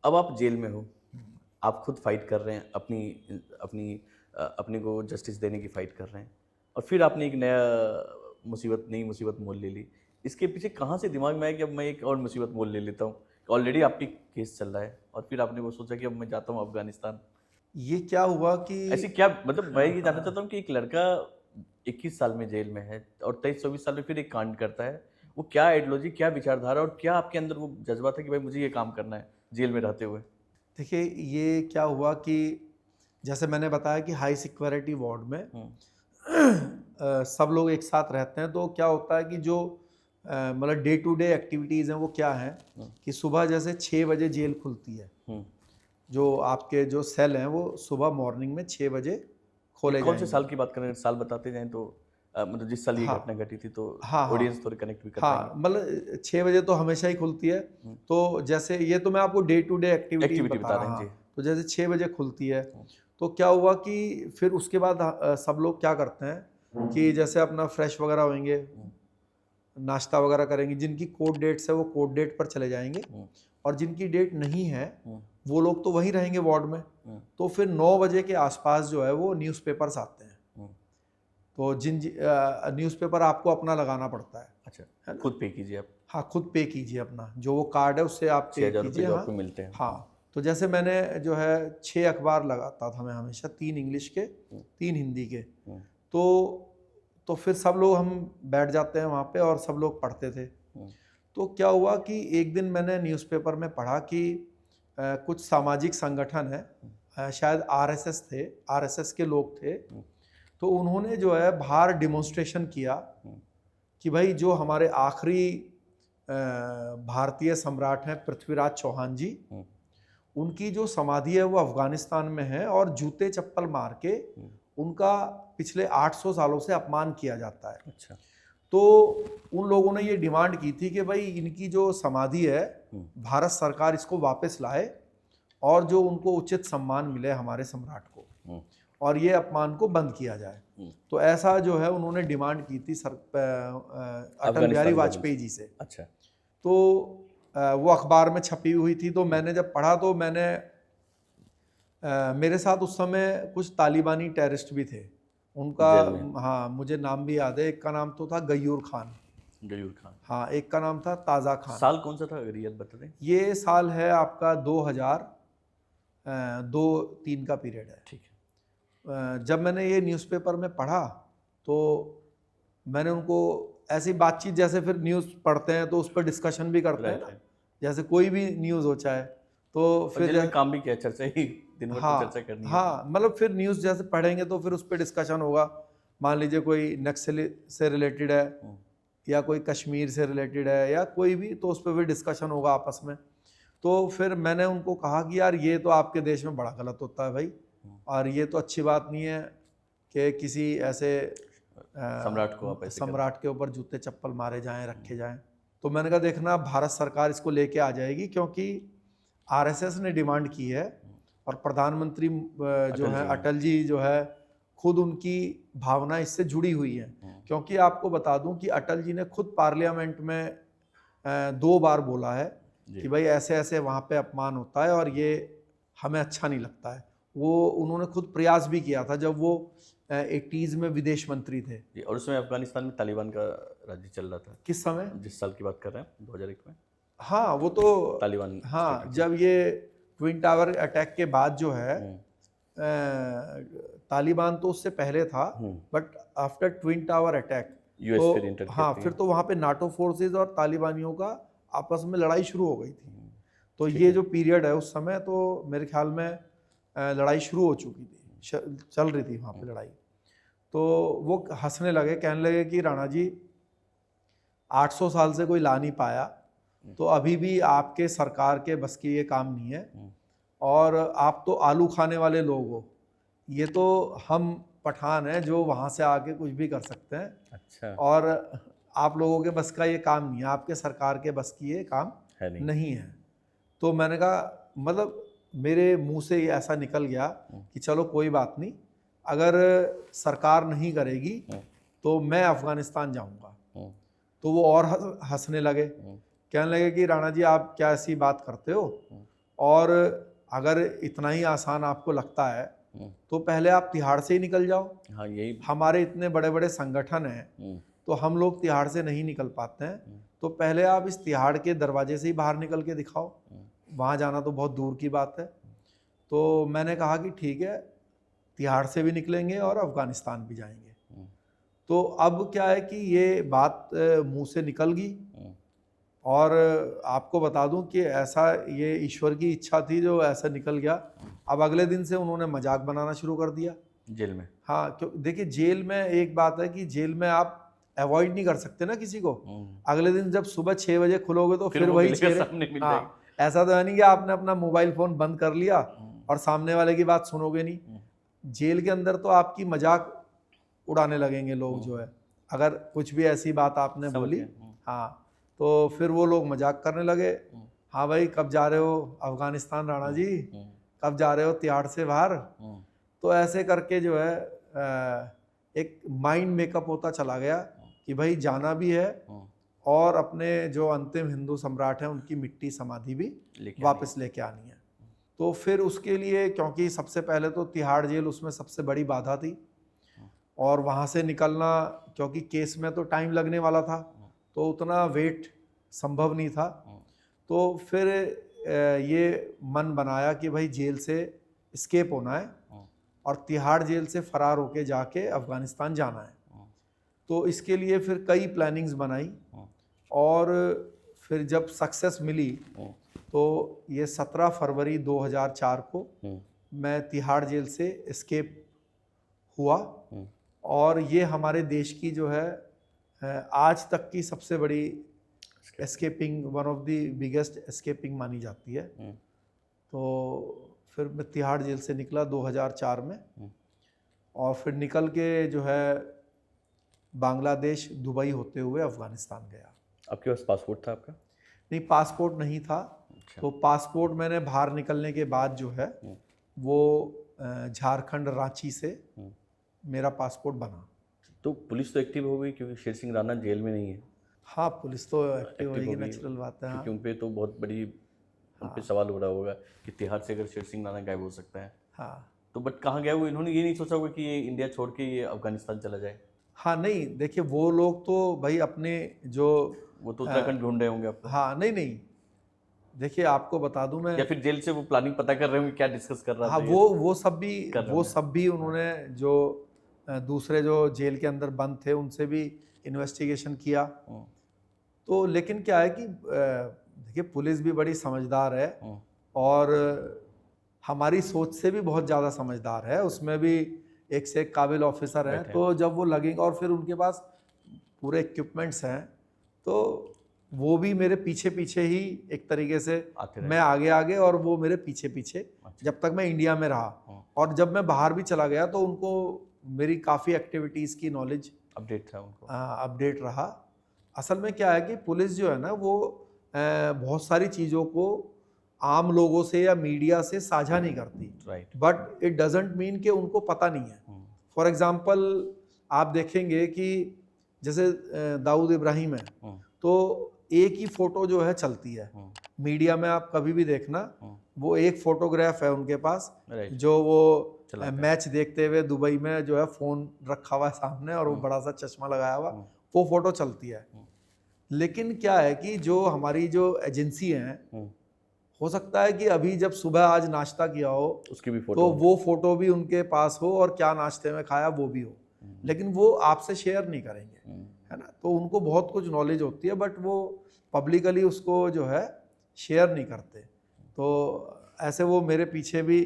अब आप जेल में हो, आप खुद फाइट कर रहे हैं, अपनी अपने को जस्टिस देने की फाइट कर रहे हैं, और फिर आपने एक नई मुसीबत मोल ले ली। इसके पीछे कहाँ से दिमाग में आया कि अब मैं एक और मुसीबत मोल ले लेता हूँ? ऑलरेडी आपकी केस चल रहा है और फिर आपने वो सोचा कि अब मैं जाता हूँ अफ़गानिस्तान। ये क्या हुआ कि ऐसे क्या, मतलब मैं हाँ, ये जानना हाँ। चाहता हूँ कि एक लड़का 21 साल में जेल में है और 23-24 साल में फिर एक कांड करता है। वो क्या आइडियोलॉजी, क्या विचारधारा और क्या आपके अंदर वो जज़्बा था कि भाई मुझे ये काम करना है, जेल में रहते हुए? देखिए, ये क्या हुआ कि जैसे मैंने बताया कि हाई सिक्योरिटी वार्ड में हुँ, सब लोग एक साथ रहते हैं, तो क्या होता है कि जो मतलब डे टू डे एक्टिविटीज़ हैं वो क्या हैं हुँ, कि सुबह जैसे 6 बजे जेल खुलती है। हुँ। जो आपके जो सेल हैं वो सुबह मॉर्निंग में 6 बजे ये खोले कौन से जाएंगे। साल की बात कर रहे हैं? साल बताते जाएँ तो मतलब जिस साल ये हाँ, घटना घटी थी तो हाँ, ऑडियंस हाँ। थोड़े कनेक्ट भी कर पाएँगे। हाँ, मतलब 6 बजे तो हमेशा ही खुलती है। हुँ, तो जैसे ये तो मैं आपको day to day activities activity बता बता रहा रहे हैं, हाँ, जी। तो जैसे 6 बजे खुलती है, हुँ, तो क्या हुआ कि फिर उसके बाद सब लोग क्या करते हैं कि जैसे अपना फ्रेश वगैरह होंगे, हुँ, नाश्ता वगैरह करेंगे, जिनकी कोर्ट डेट्स है वो कोर्ट डेट पर चले जाएँगे हुँ, और जिनकी डेट नहीं है, हुँ, वो लोग तो वहीं रहेंगे वार्ड में। हुँ, तो फिर 9 बजे के आस-पास जो है वो न्यूज़पेपर्स आते हैं। हुँ। तो न्यूज़पेपर आपको अपना लगाना पड़ता अच्छा, है ना? खुद पे कीजिए आप। हाँ, खुद पे कीजिए अपना, जो वो कार्ड है उससे आप पे ₹6000 कीजिए जो हाँ। आपको मिलते हैं। हुँ, हाँ, तो जैसे मैंने जो है 6 अखबार लगाता था मैं हमेशा, 3 इंग्लिश के, हुँ, 3 हिंदी के। हुँ, तो तो फिर सब लोग हम बैठ जाते हैं वहाँ पे और सब लोग पढ़ते थे। हुँ, तो क्या हुआ कि एक दिन मैंने न्यूज़पेपर में पढ़ा कि कुछ सामाजिक संगठन है, हुँ, शायद आरएसएस थे, आरएसएस के लोग थे। हुँ, तो उन्होंने जो है बाहर डेमोंस्ट्रेशन किया हुँ, कि भाई जो हमारे आखिरी भारतीय सम्राट हैं पृथ्वीराज चौहान जी, हुँ, उनकी जो समाधि है वो अफगानिस्तान में है और जूते चप्पल मार के हुँ। उनका पिछले 800 सालों से अपमान किया जाता है। अच्छा। तो उन लोगों ने ये डिमांड की थी कि भाई इनकी जो समाधि है, हुँ, भारत सरकार इसको वापस लाए और जो उनको उचित सम्मान मिले हमारे सम्राट को, हुँ, और ये अपमान को बंद किया जाए। हुँ। तो ऐसा जो है उन्होंने डिमांड की थी अटल बिहारी अफ़गानिस्तान गवर्नमेंट वाजपेयी से। जी से। अच्छा। तो वो अखबार में छपी हुई थी, तो मैंने जब पढ़ा तो मैंने मेरे साथ उस समय कुछ तालिबानी टेररिस्ट भी थे। उनका जेल में। हाँ, मुझे नाम भी याद है, एक का नाम तो था गयूर खान, गयूर खान। हाँ, एक का नाम था ताज़ा खान। साल कौन-सा था अगर याद बता दें? ये साल है आपका 2000 2-3 का पीरियड है। ठीक है। जब मैंने ये न्यूज़पेपर में पढ़ा, तो मैंने उनको ऐसी बातचीत, जैसे फिर न्यूज़ पढ़ते हैं तो उस पर डिस्कशन भी करते हैं राइट, ना, राइट। जैसे कोई भी न्यूज़ हो चाहे, तो और फिर जेल में काम भी किया, चर्चा ही दिन भर तो चर्चा हाँ, करनी है अपनी। हाँ, मतलब फिर न्यूज़ जैसे पढ़ेंगे तो फिर उस पे डिस्कशन होगा। मान लीजिए कोई नक्सली से रिलेटेड है हुँ, या कोई कश्मीर से रिलेटेड है या कोई भी, तो उस पे भी डिस्कशन होगा आपस में। तो फिर मैंने उनको कहा कि यार ये तो आपके देश में बड़ा गलत होता है भाई, हुँ। और ये तो अच्छी बात नहीं है कि किसी ऐसे सम्राट को आप ऐसे कर रहे हैं। सम्राट के ऊपर जूते चप्पल मारे जाएँ, हुँ, रखे जाएँ। तो मैंने कहा देखना भारत सरकार इसको लेके आ जाएगी, क्योंकि आरएसएस ने डिमांड की है हुँ। और प्रधानमंत्री जो अटल है जी ने। अटल जी जो है, खुद उनकी भावना इससे जुड़ी हुई है। हुँ, क्योंकि आपको बता दूं कि अटल जी ने खुद पार्लियामेंट में 2 बार बोला है जी। कि भाई ऐसे-ऐसे वहाँ पे अपमान होता है और ये हमें अच्छा नहीं लगता है। वो उन्होंने खुद प्रयास भी किया था जब वो 80s में विदेश मंत्री थे। जी, और उस समय अफ़गानिस्तान में तालिबान का राज्य चल रहा था। किस समय? जिस साल की बात कर रहे हैं, 2001 में हाँ, वो तो तालिबान स्टेट हाँ, थी। जब ये ट्विन टावर अटैक के बाद जो है हुँ, तालिबान तो उससे पहले था, हुँ। But after twin tower attack, US फिर तो एंटर किया हाँ, था फिर यहाँ। तो वहाँ पे नाटो फोर्सेस और तालिबानियों का आपस में लड़ाई शुरू हो गई थी। हुँ, तो ठीक ये है। जो पीरियड है उस समय तो मेरे ख्याल में लड़ाई शुरू हो चुकी थी, चल रही थी वहाँ हुँ, पे लड़ाई। तो वो हंसने लगे, कहने लगे कि राणा जी 800 साल से कोई ला नहीं पाया, हुँ, तो अभी भी आपके सरकार के बस की ये काम नहीं है, हुँ। और आप तो आलू खाने वाले लोग हो। ये तो हम पठान हैं जो वहाँ से आके कुछ भी कर सकते हैं, अच्छा, और आप लोगों के बस का ये काम नहीं है, आपके सरकार के बस की ये काम है नहीं। नहीं है। तो मैंने कहा, मतलब मेरे मुँह से ये ऐसा निकल गया हुँ, कि चलो कोई बात नहीं, अगर सरकार नहीं करेगी हुँ, तो मैं अफ़गानिस्तान जाऊँगा। हुँ, तो वो और हँसने लगे, हुँ, कहने लगे कि राणा जी आप क्या ऐसी बात करते हो, हुँ, और अगर इतना ही आसान आपको लगता है तो पहले आप तिहाड़ से ही निकल जाओ। हाँ यही। हमारे इतने बड़े बड़े संगठन हैं तो हम लोग तिहाड़ से नहीं निकल पाते हैं, तो पहले आप इस तिहाड़ के दरवाजे से ही बाहर निकल के दिखाओ, वहाँ जाना तो बहुत दूर की बात है। तो मैंने कहा कि ठीक है, तिहाड़ से भी निकलेंगे और अफ़गानिस्तान भी जाएंगे। तो अब क्या है कि ये बात मुंह से निकल गई, और आपको बता दूं कि ऐसा ये ईश्वर की इच्छा थी जो ऐसा निकल गया। अब अगले दिन से उन्होंने मजाक बनाना शुरू कर दिया जेल में। हाँ, क्यों देखिए जेल में एक बात है कि जेल में आप अवॉइड नहीं कर सकते ना किसी को। अगले दिन जब सुबह 6 बजे खुलोगे तो फिर वही चेहरे। हाँ, ऐसा तो है नहीं कि आपने अपना मोबाइल फोन बंद कर लिया और सामने वाले की बात सुनोगे नहीं। जेल के अंदर तो आपकी मजाक उड़ाने लगेंगे लोग जो है, अगर कुछ भी ऐसी बात आपने बोली। हाँ, तो फिर वो लोग मजाक करने लगे, हाँ भाई कब जा रहे हो अफगानिस्तान राणा जी, कब जा रहे हो तिहाड़ से बाहर। तो ऐसे करके जो है एक माइंड मेकअप होता चला गया कि भाई जाना भी है और अपने जो अंतिम हिंदू सम्राट हैं उनकी मिट्टी समाधि भी वापस लेके आनी है। तो फिर उसके लिए, क्योंकि सबसे पहले तो तिहाड़ जेल उसमें सबसे बड़ी बाधा थी, और वहाँ से निकलना, क्योंकि केस में तो टाइम लगने वाला था तो उतना वेट संभव नहीं था। तो फिर ये मन बनाया कि भाई जेल से एस्केप होना है और तिहाड़ जेल से फरार होके जाके अफ़गानिस्तान जाना है। तो इसके लिए फिर कई प्लानिंग्स बनाई, और फिर जब सक्सेस मिली तो ये 17 फरवरी 2004 को मैं तिहाड़ जेल से एस्केप हुआ, और ये हमारे देश की जो है आज तक की सबसे बड़ी escaping, one of the biggest escaping मानी जाती है। तो फिर मैं तिहाड़ जेल से निकला 2004 में, और फिर निकल के जो है बांग्लादेश, दुबई होते हुए अफ़गानिस्तान गया। आपके पास पासपोर्ट था आपका? नहीं, पासपोर्ट नहीं था। अच्छा। तो पासपोर्ट मैंने बाहर निकलने के बाद जो है वो झारखंड रांची से मेरा पासपोर्ट बना। तो पुलिस तो एक्टिव हो गई क्योंकि शेर सिंह राणा जेल में नहीं है। हाँ, पुलिस तो एक्टिव होगी, नेचुरल बात है। क्योंकि उन पे तो बहुत बड़ी उन पे सवाल हो रहा होगा कि तिहाड़ से अगर शेर सिंह राणा गायब हो सकता है। हाँ, तो बट कहाँ गया वो? इन्होंने ये नहीं सोचा होगा कि ये इंडिया छोड़ के ये अफगानिस्तान चला जाए? हाँ नहीं, देखिए वो लोग तो भाई अपने जो, वो तो उत्तराखंड ढूंढ रहे होंगे आपको। हाँ नहीं, देखिए आपको बता दूं मैं, या फिर जेल से वो प्लानिंग पता कर रहे होंगे क्या डिस्कस कर रहा था। हाँ, वो सब भी उन्होंने जो दूसरे जो जेल के अंदर बंद थे उनसे भी इन्वेस्टिगेशन किया। तो लेकिन क्या है कि देखिए पुलिस भी बड़ी समझदार है और हमारी सोच से भी बहुत ज़्यादा समझदार है, उसमें भी एक से एक काबिल ऑफिसर हैं। तो जब वो लगेंगे और फिर उनके पास पूरे इक्विपमेंट्स हैं, तो वो भी मेरे पीछे पीछे ही एक तरीके से, मैं आगे आगे और वो मेरे पीछे पीछे, जब तक मैं इंडिया में रहा। और जब मैं बाहर भी चला गया तो उनको मेरी काफ़ी एक्टिविटीज़ की नॉलेज अपडेट था उनको, अपडेट रहा। असल में क्या है कि पुलिस जो है ना वो बहुत सारी चीज़ों को आम लोगों से या मीडिया से साझा नहीं करती, बट इट डजेंट मीन कि उनको पता नहीं है। फॉर एग्जांपल आप देखेंगे कि जैसे दाऊद इब्राहिम है, तो एक ही फोटो जो है चलती है मीडिया में, आप कभी भी देखना, वो एक फोटोग्राफ है उनके पास, जो वो मैच देखते हुए दुबई में जो है फोन रखा हुआ है सामने और वो बड़ा सा चश्मा लगाया हुआ, वो फोटो चलती है। लेकिन क्या है कि जो हमारी जो एजेंसी हैं, हो सकता है कि अभी जब सुबह आज नाश्ता किया हो उसकी भी फोटो, तो वो फोटो भी उनके पास हो और क्या नाश्ते में खाया वो भी हो, लेकिन वो आपसे शेयर नहीं करेंगे, है ना। तो उनको बहुत कुछ नॉलेज होती है बट वो पब्लिकली उसको जो है शेयर नहीं करते। तो ऐसे वो मेरे पीछे भी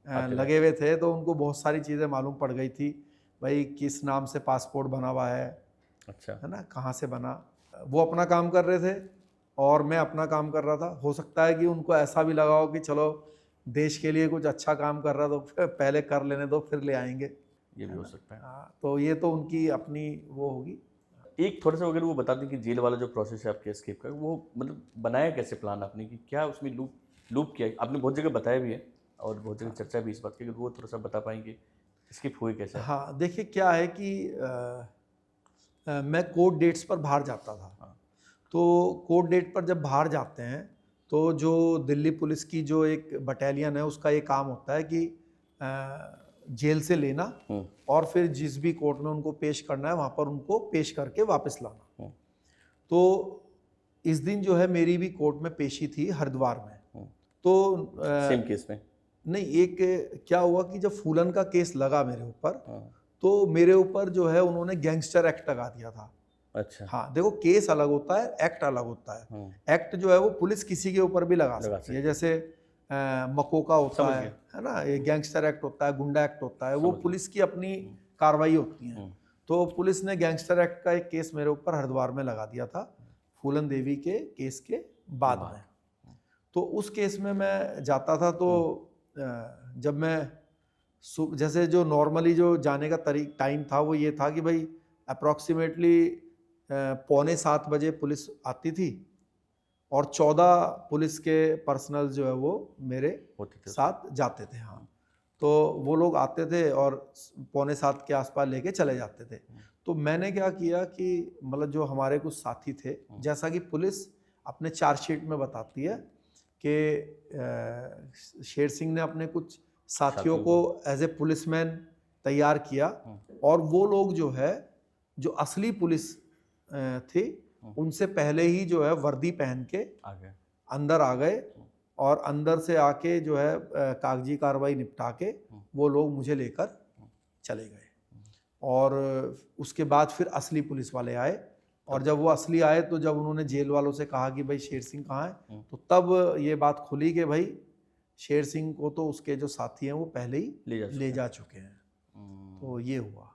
लगे हुए थे, तो उनको बहुत सारी चीज़ें मालूम पड़ गई थी, भाई किस नाम से पासपोर्ट बना हुआ है, अच्छा है ना, कहाँ से बना। वो अपना काम कर रहे थे और मैं अपना काम कर रहा था। हो सकता है कि उनको ऐसा भी लगा हो कि चलो देश के लिए कुछ अच्छा काम कर रहा तो पहले कर लेने दो फिर ले आएंगे, ये भी हो सकता है। हाँ, तो ये तो उनकी अपनी वो होगी। एक थोड़ा सा अगर वो बता दें कि जेल वाला जो प्रोसेस है आपके एस्केप का, वो मतलब बनाया कैसे प्लान आपने, कि क्या उसमें लूप किया? आपने बहुत जगह बताया भी है और बहुत जगह चर्चा भी इस बात की, वो थोड़ा सा बता पाएंगे एस्केप हुए कैसे? हाँ, देखिए क्या है कि मैं कोर्ट डेट्स पर बाहर जाता था। तो कोर्ट डेट पर जब बाहर जाते हैं तो जो दिल्ली पुलिस की जो एक बटालियन है उसका ये काम होता है कि जेल से लेना और फिर जिस भी कोर्ट में उनको पेश करना है वहाँ पर उनको पेश करके वापस लाना। तो इस दिन जो है मेरी भी कोर्ट में पेशी थी हरिद्वार में। तो सेम केस में नहीं, एक क्या हुआ कि जब फूलन का केस लगा मेरे ऊपर तो मेरे ऊपर जो है उन्होंने गैंगस्टर एक्ट लगा दिया था। अच्छा। हाँ, देखो केस अलग होता है, एक्ट अलग होता है। एक्ट जो है वो पुलिस किसी के ऊपर भी लगा सकती है, जैसे मकोका होता है ना, ये गैंगस्टर एक्ट होता है, गुंडा एक्ट होता है, वो पुलिस की अपनी कार्रवाई होती है। तो पुलिस ने गैंगस्टर एक्ट का एक केस मेरे ऊपर हरिद्वार में लगा दिया था फूलन देवी के केस के बाद में। तो उस केस में मैं जाता था तो जब मैं जैसे जो नॉर्मली जो जाने का टाइम था वो ये था कि भाई अप्रॉक्सीमेटली 6:45 बजे पुलिस आती थी और 14 पुलिस के पर्सनल जो है वो मेरे साथ जाते थे। हाँ, तो वो लोग आते थे और 6:45 के आसपास लेके चले जाते थे। तो मैंने क्या किया कि मतलब जो हमारे कुछ साथी थे, जैसा कि पुलिस अपने चार्जशीट में बताती है कि शेर सिंह ने अपने कुछ साथियों को एज ए पुलिसमैन तैयार किया और वो लोग जो है जो असली पुलिस थे उनसे पहले ही जो है वर्दी पहन के अंदर आ गए और अंदर से आके जो है कागजी कार्रवाई निपटा के वो लोग मुझे लेकर चले गए। और उसके बाद फिर असली पुलिस वाले आए और जब वो असली आए तो जब उन्होंने जेल वालों से कहा कि भाई शेर सिंह कहाँ है, तो तब ये बात खुली कि भाई शेर सिंह को तो उसके जो साथी हैं वो पहले ही ले जा चुके हैं। तो ये हुआ।